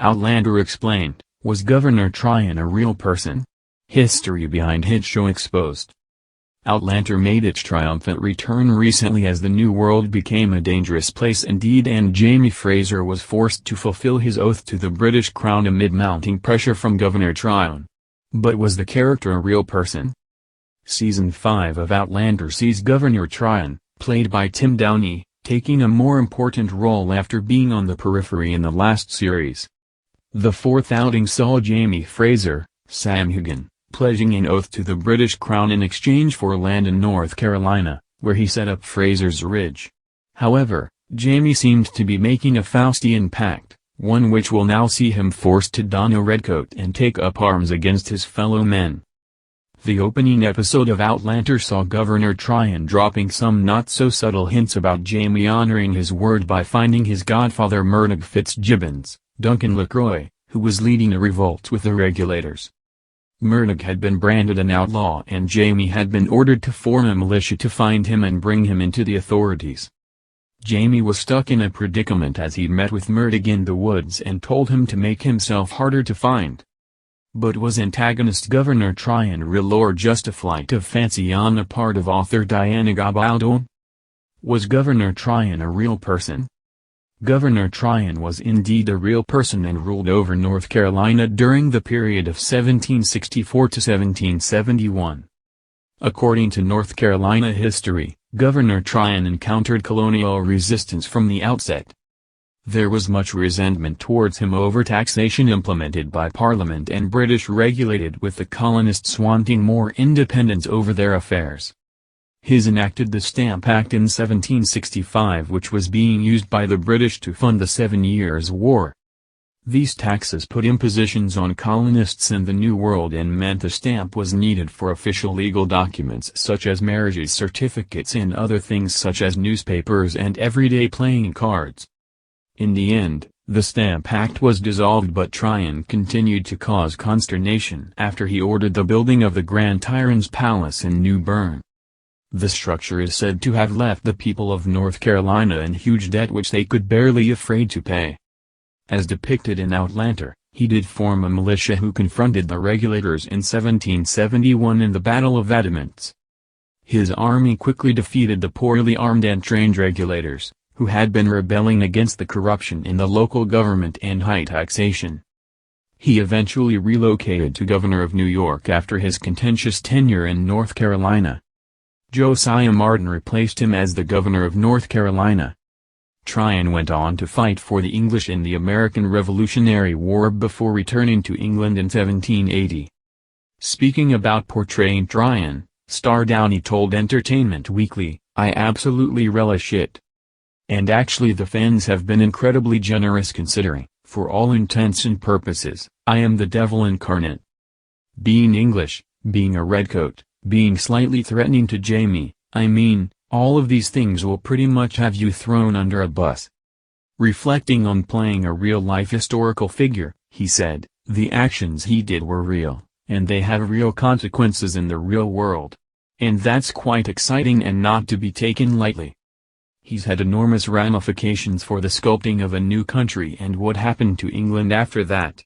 Outlander explained, was Governor Tryon a real person? History behind hit show exposed. Outlander made its triumphant return recently as the New World became a dangerous place indeed, and Jamie Fraser was forced to fulfill his oath to the British Crown amid mounting pressure from Governor Tryon. But was the character a real person? Season 5 of Outlander sees Governor Tryon, played by Tim Downey, taking a more important role after being on the periphery in the last series. The fourth outing saw Jamie Fraser, Sam Heughan, pledging an oath to the British Crown in exchange for land in North Carolina, where he set up Fraser's Ridge. However, Jamie seemed to be making a Faustian pact, one which will now see him forced to don a redcoat and take up arms against his fellow men. The opening episode of Outlander saw Governor Tryon dropping some not-so-subtle hints about Jamie honoring his word by finding his godfather Murdoch Fitzgibbons, Duncan LaCroix, who was leading a revolt with the regulators. Murdoch had been branded an outlaw and Jamie had been ordered to form a militia to find him and bring him into the authorities. Jamie was stuck in a predicament as he met with Murdoch in the woods and told him to make himself harder to find. But was antagonist Governor Tryon real or just a flight of fancy on the part of author Diana Gabaldon? Was Governor Tryon a real person? Governor Tryon was indeed a real person and ruled over North Carolina during the period of 1764 to 1771. According to North Carolina history, Governor Tryon encountered colonial resistance from the outset. There was much resentment towards him over taxation implemented by Parliament and British regulated, with the colonists wanting more independence over their affairs. He enacted the Stamp Act in 1765, which was being used by the British to fund the 7 Years' War. These taxes put impositions on colonists in the New World and meant a stamp was needed for official legal documents such as marriage certificates and other things such as newspapers and everyday playing cards. In the end, the Stamp Act was dissolved, but Tryon continued to cause consternation after he ordered the building of the Grand Tyrant's Palace in New Bern. The structure is said to have left the people of North Carolina in huge debt which they could barely afraid to pay. As depicted in Outlander, he did form a militia who confronted the regulators in 1771 in the Battle of Adamant's. His army quickly defeated the poorly armed and trained regulators, who had been rebelling against the corruption in the local government and high taxation. He eventually relocated to governor of New York after his contentious tenure in North Carolina. Josiah Martin replaced him as the governor of North Carolina. Tryon went on to fight for the English in the American Revolutionary War before returning to England in 1780. Speaking about portraying Tryon, Star Downey told Entertainment Weekly, "I absolutely relish it. And actually the fans have been incredibly generous considering, for all intents and purposes, I am the devil incarnate. Being English, being a redcoat, being slightly threatening to Jamie, I mean, all of these things will pretty much have you thrown under a bus." Reflecting on playing a real-life historical figure, he said, "The actions he did were real, and they have real consequences in the real world. And that's quite exciting and not to be taken lightly. He's had enormous ramifications for the sculpting of a new country and what happened to England after that."